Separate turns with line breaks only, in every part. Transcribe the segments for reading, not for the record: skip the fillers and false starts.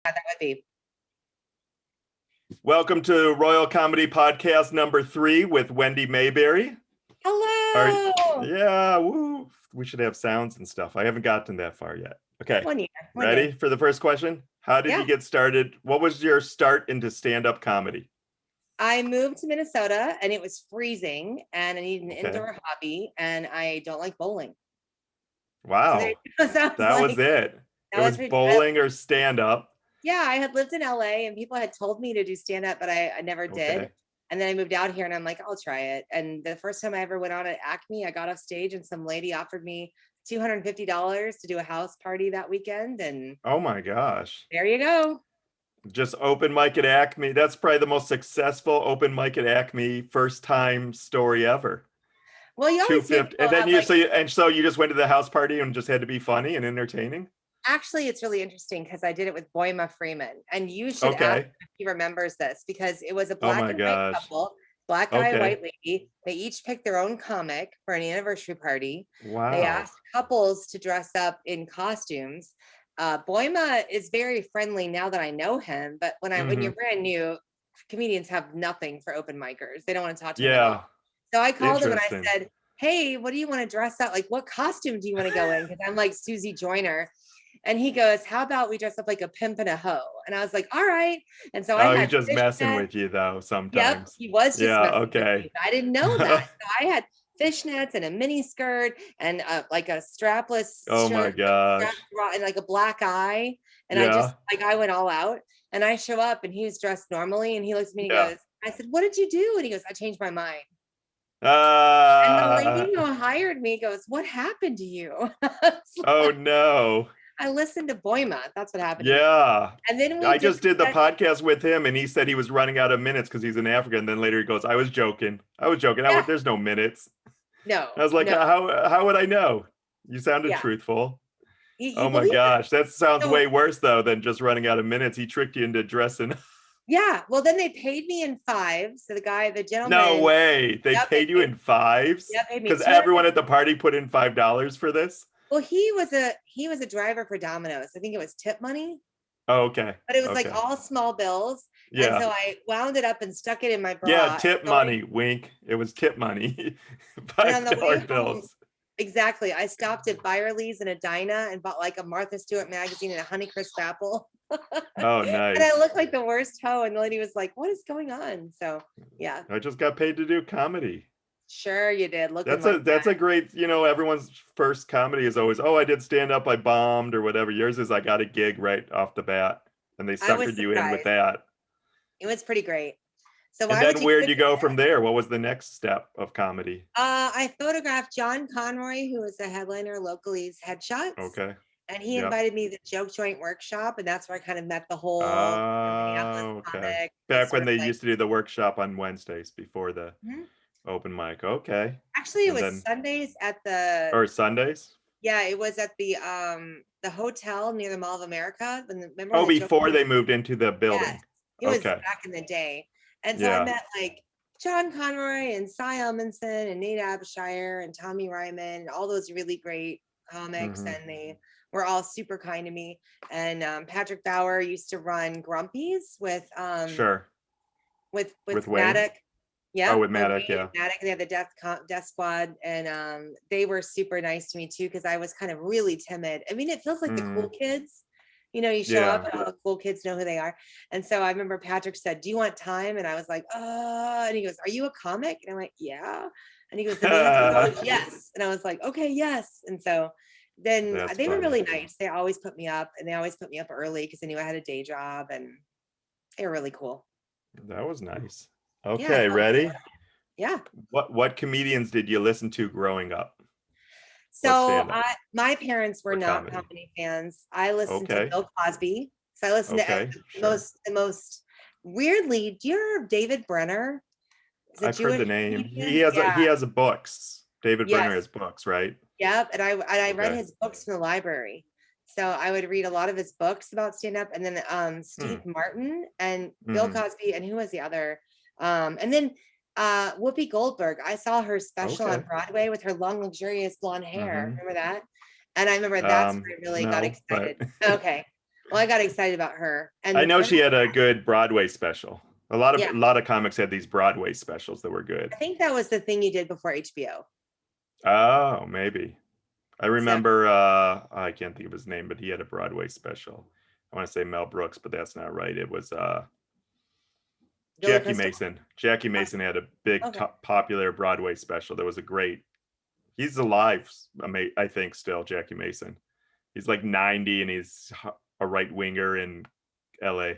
that would be.
Welcome to Royal Comedy Podcast number 3 with Wendy Maybury.
Hello.
Yeah, woo. We should have sounds and stuff. I haven't gotten that far yet. Okay.
One
Ready
day.
for the first question? How did you get started? What was your start into stand-up comedy?
I moved to Minnesota and it was freezing and I need an indoor hobby and I don't like bowling.
Wow.
So
that was it. It was bowling or stand-up.
Yeah, I had lived in LA and people had told me to do stand-up, but I never did. And then I moved out here and I'm like, I'll try it. And the first time I ever went on at Acme, I got off stage and some lady offered me $250 to do a house party that weekend. And
oh my gosh.
There you go.
Just open mic at Acme. That's probably the most successful open mic at Acme first time story ever.
Well, you always hear
and then so you just went to the house party and just had to be funny and entertaining.
Actually, it's really interesting because I did it with Boima Freeman, and you should ask if he remembers this because it was a black and white couple, black guy, white lady. They each picked their own comic for an anniversary party.
Wow.
They asked couples to dress up in costumes. Boima is very friendly now that I know him, but when you're brand new, comedians have nothing for open micers. They don't want to talk to him at all. So I called him and I said, hey, what do you want to dress up? Like, what costume do you want to go in? Because I'm like Susie Joyner. And he goes, how about we dress up like a pimp and a hoe? And I was like, all right. And so I had
he's just messing with you though sometimes.
Yep, he was just messing with me. I didn't know that. So I had fishnets and a mini skirt and like a strapless
my gosh.
and like a black eye. And I went all out and I show up and he was dressed normally and he looks at me and he goes, I said, what did you do? And he goes, I changed my mind. And the lady who hired me goes, what happened to you?
Oh no.
I listened to Boima. That's what happened.
Yeah.
And then
I just did the podcast with him and he said he was running out of minutes because he's in Africa. And then later he goes, I was joking. There's no minutes.
No.
I was like, how would I know? You sounded truthful. Oh my gosh. That sounds way worse though than just running out of minutes. He tricked you into dressing.
Yeah. Well, then they paid me in $5s. So the gentleman.
No way. They paid you in $5s?
Yeah, paid me.
Because everyone at the party put in $5 for this?
Well, he was a driver for Domino's. I think it was tip money.
Oh, okay.
But it was like all small bills. Yeah. And so I wound it up and stuck it in my bra.
Yeah, tip money, wink. It was tip money. $5 bills.
Exactly. I stopped at Byerly's and Edina and bought like a Martha Stewart magazine and a Honeycrisp apple.
Oh, nice.
And I looked like the worst hoe. And the lady was like, what is going on? So, yeah.
I just got paid to do comedy.
Sure you did.
That's a great, everyone's first comedy is always, I did stand up, I bombed or whatever. Yours is I got a gig right off the bat and they suckered you in with that.
It was pretty great. So
where'd you go from there? What was the next step of comedy?
I photographed John Conroy, who was a headliner locally's Headshots.
Okay.
And he invited me to the Joke Joint workshop, and that's where I kind of met the whole comic.
Back when they used to do the workshop on Wednesdays before the open mic. Okay.
Actually, it was Sundays at the.
Or Sundays?
Yeah, it was at the hotel near the Mall of America. Remember
before they moved into the building.
Yes, it was back in the day, and so I met like John Conroy and Cy Elmanson and Nate Abshire and Tommy Ryman, all those really great comics, and they were all super kind to me. And Patrick Bauer used to run Grumpy's with with Maddox. Yeah.
Oh, with Maddox,
Maddox, they had the Death Squad, and they were super nice to me too because I was kind of really timid. I mean, it feels like the cool kids. You show up and all the cool kids know who they are. And so I remember Patrick said, do you want time? And I was like, and he goes, are you a comic? And I'm like, yeah. And he goes, yes. And I was like, okay, yes. And so then they were really nice. They always put me up and they always put me up early because they knew I had a day job and they were really cool.
That was nice. Okay, ready?
Yeah.
What comedians did you listen to growing up?
So my parents were not comedy fans. I listened to Bill Cosby. So I listened to the most weirdly. Do you remember David Brenner?
I've heard the name. He has books. David Brenner has books, right?
Yep. And I read his books from the library. So I would read a lot of his books about stand-up. And then Steve Martin and Bill Cosby. And who was the other? And then Whoopi Goldberg. I saw her special on Broadway with her long, luxurious blonde hair. Remember that? And I remember that's where I really got excited. Okay. Well, I got excited about her.
I
And
know she had a good Broadway special.
yeah,
A lot of comics had these Broadway specials that were good.
I think that was the thing you did before HBO.
Oh, maybe. I
So
remember I can't think of his name, but he had a Broadway special. I want to say Mel Brooks, but that's not right. It was
Billy
Jackie
Crystal.
Mason. Jackie Mason had a big
Okay.
popular Broadway special. That was a great. He's alive, I think, still, Jackie Mason. He's like 90 and he's a right winger in LA.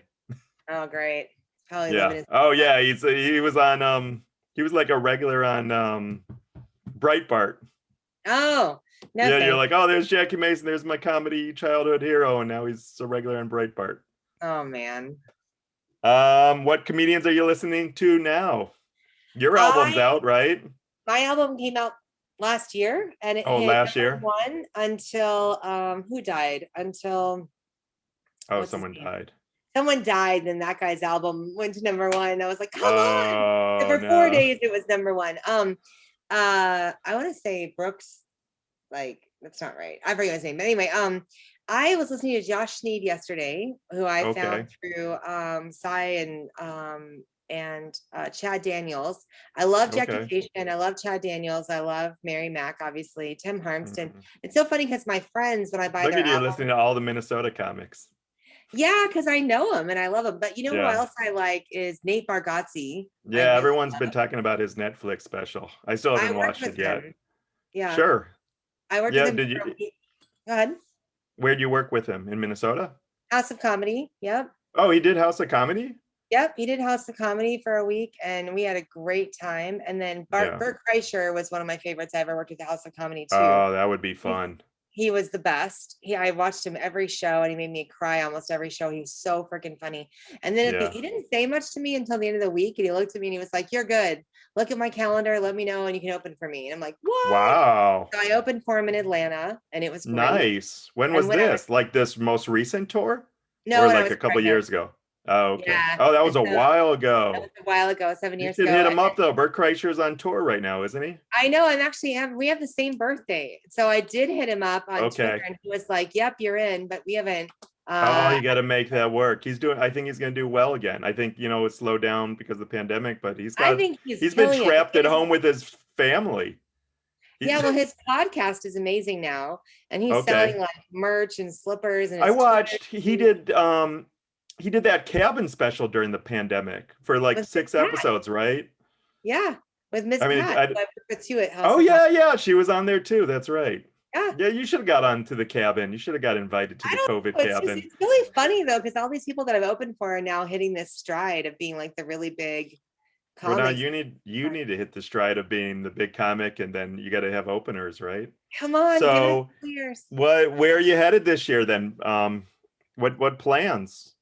Oh, great. Probably
Yeah.
living in.
Oh yeah, he was on he was like a regular on Breitbart.
Oh, no
Yeah, you're
thanks.
like, oh, there's Jackie Mason, there's my comedy childhood hero, and now he's a regular on Breitbart.
Oh man.
What comedians are you listening to now? Your album's
I
out, right?
My album came out last year and it
Oh,
hit
last
number
year?
one until who died? Until
Oh,
what's his
someone
name?
died.
Someone died, and that guy's album went to number one. I was like, come on. And
Oh
for four
no.
days it was number one. I want to say Brooks, like that's not right. I forget his name. But anyway, I was listening to Josh Sneed yesterday, who I found
Okay.
through Cy and Chad Daniels. I love Jackie
Okay.
Cation. I love Chad Daniels. I love Mary Mack, obviously. Tim Harmston.
Mhm.
It's so funny because my friends, when I buy
Look
their
at you
album,
listening to all the Minnesota comics.
yeah, because I know them and I love them. But you know who
Yeah.
else I like is Nate Bargatze. I
Yeah,
really
everyone's been
love.
talking about his Netflix special. I still
I
haven't
worked
watched
with
it yet.
him. Yeah,
Sure.
I worked with
Yeah,
him
did
for a
you
week. Go ahead.
where'd you work with him? In Minnesota?
House of Comedy. Yep.
Oh, he did House of Comedy?
Yep. He did House of Comedy for a week and we had a great time. And then
Yeah.
Bert Kreischer was one of my favorites. I ever worked with the House of Comedy too.
Oh, that would be
He's
fun.
He was the best. I watched him every show and he made me cry almost every show. He was so freaking funny. And then
Yeah.
he didn't say much to me until the end of the week. And he looked at me and he was like, "You're good. Look at my calendar. Let me know and you can open for me." And I'm like, "What?"
Wow.
So I opened for him in Atlanta and it was great.
Nice. When
And
was
when I was
this? Like this most recent tour?
no,
Or
when I
like
was
a couple
pregnant.
years ago? Oh, okay.
Yeah.
Oh, that was
And
a
so
while
that was
ago.
a while ago, 7
You
years
should
ago.
hit him
And
up though. Bert Kreischer's on tour right now, isn't he?
I know I'm actually we have the same birthday. So I did hit him up on Twitter
Okay.
and he was like, "Yep, you're in," but we haven't
Oh, you got to make that work. I think he's going to do well again. I think, it slowed down because of the pandemic, but
I think he's
he's been
killing it.
trapped at home with his family.
Yeah,
He's
well, his podcast is amazing now, and he's
okay.
selling like merch and slippers and
I
his Twitter
watched, he did that cabin special during the pandemic for like
with Miss
6
Pat.
episodes, right?
Yeah, with Miss
I mean,
Pat, who I worked with too at House
oh
of Comedy.
yeah, yeah, she was on there too. That's right.
Yeah,
Yeah, you should have got on to the cabin. You should have got invited to
I
the
don't
COVID
know. It's just
cabin.
it's really funny though, because all these people that I've opened for are now hitting this stride of being like the really big
Well, now
comics.
you need to hit the stride of being the big comic, and then you got to have openers, right?
Come on, give it a
So,
couple years.
where are you headed this year then? What plans?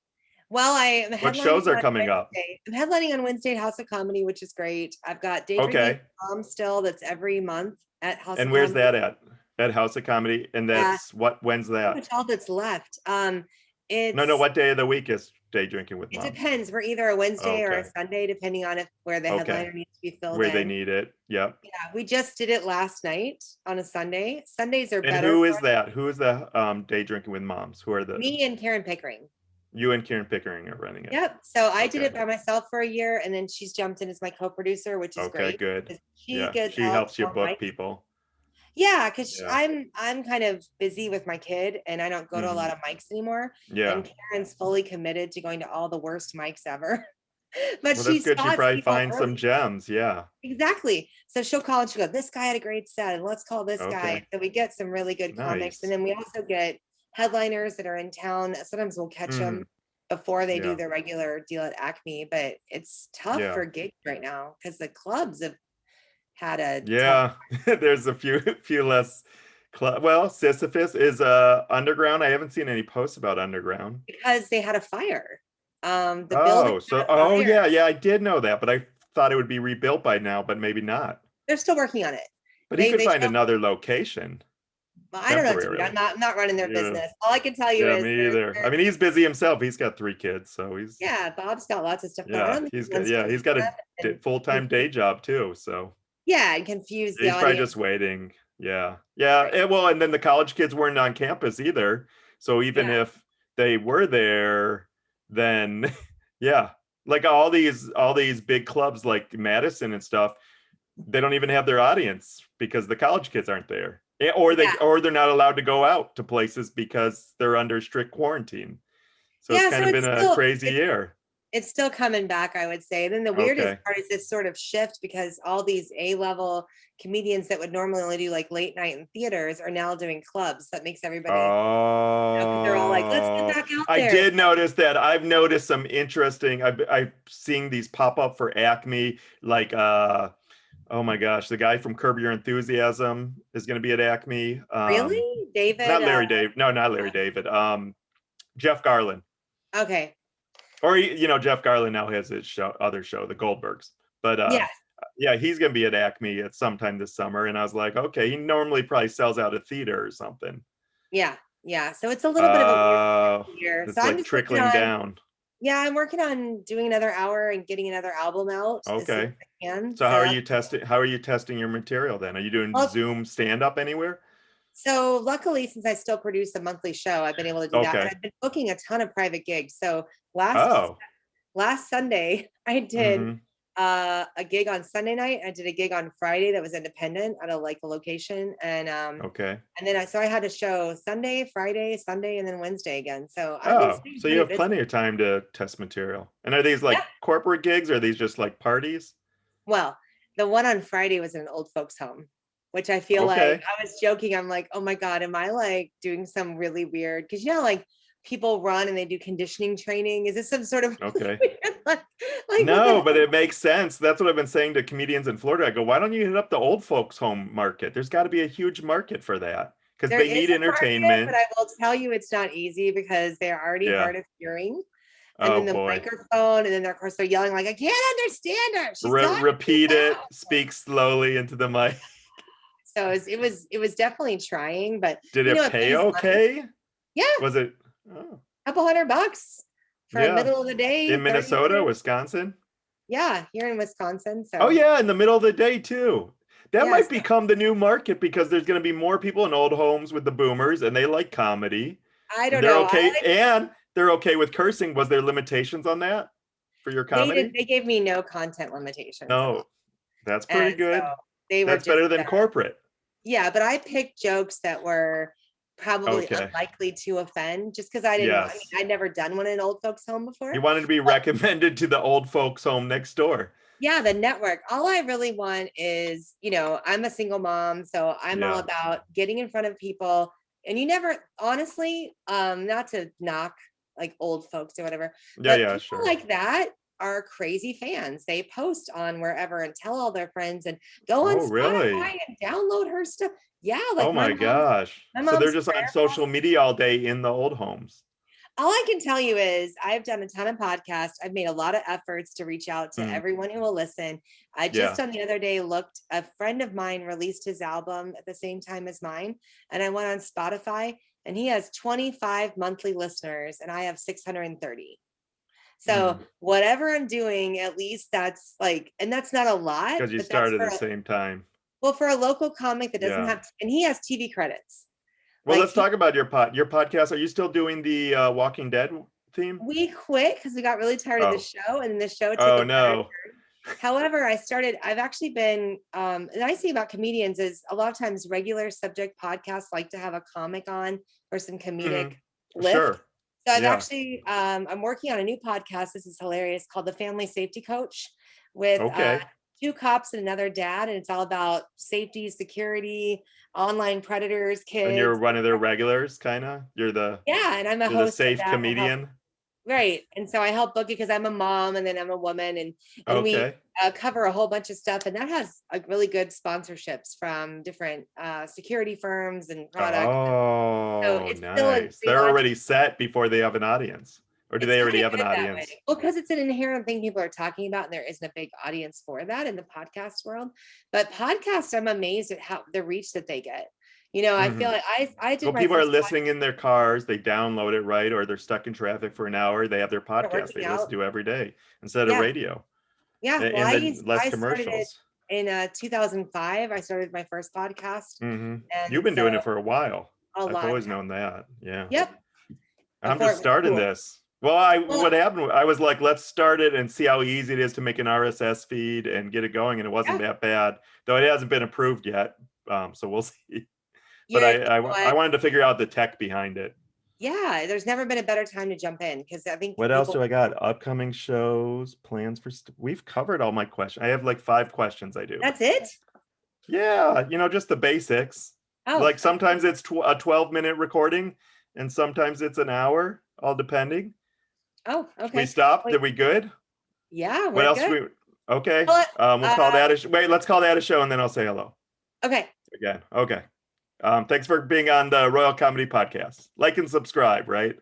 Well, I am
What
headlining
shows are
on
coming up?
Wednesday. I'm headlining on Wednesday at House of Comedy, which is great. I've got Day Drinking with
Okay.
Mom still. That's every month at House of
And where's
Comedy.
that at? At House of Comedy? And
Yeah,
that's when's
pretty
that?
much all that's left.
No,
It's
what day of the week is Day Drinking with
it
Mom?
depends. We're either a Wednesday or a
Okay.
Sunday, depending on where the
Okay.
headliner needs to be filled
Where they
in.
need it. Yep.
Yeah, we just did it last night on a Sunday. Sundays are
And
better
who
for
is that? Who is the Day Drinking with Moms? Who are
me and Karen Pickering.
you and Karen Pickering are running it?
Yep. So I did
Okay.
it by myself for a year, and then she's jumped in as my co-producer, which is
Okay,
great.
good.
She
Yeah,
gets
she
all
helps you
the
book
mics.
people.
Yeah, because
Yeah.
I'm kind of busy with my kid, and I don't go to a lot of mics anymore.
Yeah.
And Karen's fully committed to going to all the worst mics ever. But
Well,
she
that's good. She
spots
probably
people
finds some
early.
gems. Yeah.
Exactly. So she'll call and she'll go, "This guy had a great set, and let's call this guy."
Okay.
So we get some really good comics, and
Nice.
then we also get headliners that are in town. Sometimes we'll catch them
Mhm.
before they do
Yeah.
their regular deal at Acme, but it's tough
Yeah.
for gigs right now because the clubs have had a tough
Yeah. There's a few less well, Sisyphus is underground. I haven't seen any posts about underground.
because they had a fire. The building
Oh,
had
so
a fire.
yeah, I did know that, but I thought it would be rebuilt by now, but maybe not.
They're still working on it.
But he could
They
find
showed,
another location
well, I don't know, dude.
temporarily.
I'm not running their
Yeah.
business. All I can tell you
Yeah,
is
me either. I mean, he's busy himself. He's got 3 kids, so he's
yeah, Bob's got lots of stuff going on. I
yeah,
don't think he wants to
he's
lose
got
them
a
and
full-time day job too, so
yeah, and confuse the
he's probably
audience.
just waiting. Yeah. Yeah,
Right.
well, and then the college kids weren't on campus either. So even
Yeah.
if they were there, then yeah, like all these big clubs like Madison and stuff, they don't even have their audience because the college kids aren't there.
Yeah.
Or they're not allowed to go out to places because they're under strict quarantine. So it's
Yeah,
kind
so
of been a crazy year.
it's still coming back, I would say. And then the weirdest
Okay.
part is this sort of shift because all these A-level comedians that would normally only do like late night in theaters are now doing clubs. That makes everybody, 'cause they're all like, let's get
Oh,
back out
I
there.
did notice that. I've noticed some interesting. I've seeing these pop up for Acme, like oh my gosh, the guy from Curb Your Enthusiasm is going to be at Acme.
Really? David?
Not Larry David. No, not Larry David. Jeff Garlin.
Okay.
Or Jeff Garlin now has his other show, The Goldbergs. But
Yes.
yeah, he's going to be at Acme at sometime this summer, and I was like, okay, he normally probably sells out a theater or something.
Yeah. Yeah. So it's a little bit of a weird year. So
It's
I'm
like
just working
trickling
on,
down.
yeah, I'm working on doing another hour and getting another album out as soon as
Okay.
I can.
So how are
that's
you testing? How are you testing your material then? Are you doing
well,
Zoom stand up anywhere?
so luckily, since I still produce a monthly show, I've been able to do that. And
Okay.
I've been booking a ton of private gigs. So last
Oh.
last Sunday, I did
Mm-hmm.
a gig on Sunday night. I did a gig on Friday that was independent at a location.
Okay.
And then I had a show Sunday, Friday, Sunday, and then Wednesday again. So I've been
Oh,
staying
so you
pretty
have
busy.
plenty of time to test material. And are these like
Yeah.
corporate gigs or are these just like parties?
Well, the one on Friday was in an old folks home, which I feel like
Okay.
I was joking. I'm like, oh my God, am I like doing some really weird? Because like people run and they do conditioning training. Is this some sort of really
Okay.
weird, like what the
No, but
heck?
it makes sense. That's what I've been saying to comedians in Florida. I go, why don't you hit up the old folks home market? There's got to be a huge market for that because
There
they
is
need
a market, but
entertainment.
I will tell you it's not easy because they're already
Yeah.
hard of hearing. And
Oh
then the
boy.
microphone, and then of course they're yelling like, I can't understand her. She's talking too
Repeat it.
loud.
Speak slowly into the mic.
So it was definitely trying, but
Did it
it
pay
pays money.
okay?
Yeah,
Was it? Oh,
couple $100 for a
yeah.
middle of the day,
In
30
Minnesota,
minutes.
Wisconsin?
Yeah, here in Wisconsin.
Oh
So
yeah, in the middle of the day too. That
yeah,
might become the new market because there's going to be more people in old homes with the boomers and they like comedy.
I
And
don't know.
they're okay with cursing. Was there limitations on that for your comedy?
They gave me no content limitations at all.
No. That's pretty
And so
good.
they were
That's
just
better than corporate.
yeah, but I picked jokes that were probably
Okay.
unlikely to offend just because I didn't want,
Yes.
I'd never done one in an old folks home before.
You wanted to be
But
recommended to the old folks home next door.
yeah, the network. All I really want is, I'm a single mom, so I'm all
Yeah.
about getting in front of people. And you never, honestly, not to knock like old folks or whatever,
Yeah,
but
yeah,
people
sure.
like that are crazy fans. They post on wherever and tell all their friends and go on
Oh, really?
Spotify and download her stuff. Yeah,
Oh
like
my gosh.
my
So they're
mom's
just on
prayer.
social media all day in the old homes.
All I can tell you is I've done a ton of podcasts. I've made a lot of efforts to reach out to
Mm,
everyone who will listen. I
yeah.
just on the other day looked, a friend of mine released his album at the same time as mine. And I went on Spotify and he has 25 monthly listeners and I have 630. So
Mm.
whatever I'm doing, at least that's like, and that's not a lot,
Because you
but that's
started at the same time.
for a local comic that doesn't
Yeah.
have, and he has TV credits.
Well,
Like
let's talk about your podcast. Are you still doing the Walking Dead theme?
we quit because we got really tired of the
Oh.
show and the show took
Oh
a better.
no.
However, I've actually been, the nice thing about comedians is a lot of times regular subject podcasts like to have a comic on for some comedic lift.
Sure.
So I've
Yeah.
actually, I'm working on a new podcast. This is hilarious called The Family Safety Coach with
Okay.
two cops and another dad. And it's all about safety, security, online predators,
And you're
kids.
one of their regulars, kind of.
Yeah. And I'm a
You're the
host of
safe
that. I help.
comedian.
Right. And so I help book it because I'm a mom and then I'm a woman and we
Okay.
cover a whole bunch of stuff. And that has really good sponsorships from different security firms and products. So
Oh,
it's still a
nice. They're
relaunch.
already set before they have an audience, or do
It's
they
kind
already
of
have an
good that way.
audience?
Well, because it's an inherent thing people are talking about, and there isn't a big audience for that in the podcast world. But podcasts, I'm amazed at how the reach that they get. I feel
Mhm.
like I did
Well,
my
people are
first
listening in their cars. They download it, right? Or they're stuck in traffic for an hour. They have their
podcast
podcast they
working
listen
out.
to every day instead of
Yeah.
radio.
Yeah. Well,
And then less
I started it
commercials.
in 2005. I started my first podcast.
Hmm. You've
And
been
so
doing it for a while.
a
I've
long
always
time.
known that. Yeah.
Yep.
I'm
before it
just
was
starting
cool.
this.
Well,
What happened, I was like, let's start it and see how easy it is to make an RSS feed and get it going. And it wasn't
yeah,
that bad, though it hasn't been approved yet. So we'll see. But
you know
I
what?
wanted to figure out the tech behind it.
Yeah, there's never been a better time to jump in because I think
What else
people.
do I got? Upcoming shows, plans for, we've covered all my questions. I have like 5 questions I do.
That's it.
Yeah, just the basics.
Oh,
Like sometimes it's a 12-minute recording and sometimes it's an hour, all depending.
oh,
Should we
okay.
stop?
Wait,
Did we good?
yeah,
What
we're
else
good.
we okay.
Well,
We'll call that wait, let's call that a show and then I'll say hello
okay.
again. Okay. Thanks for being on the Royal Comedy Podcast. Like and subscribe, right?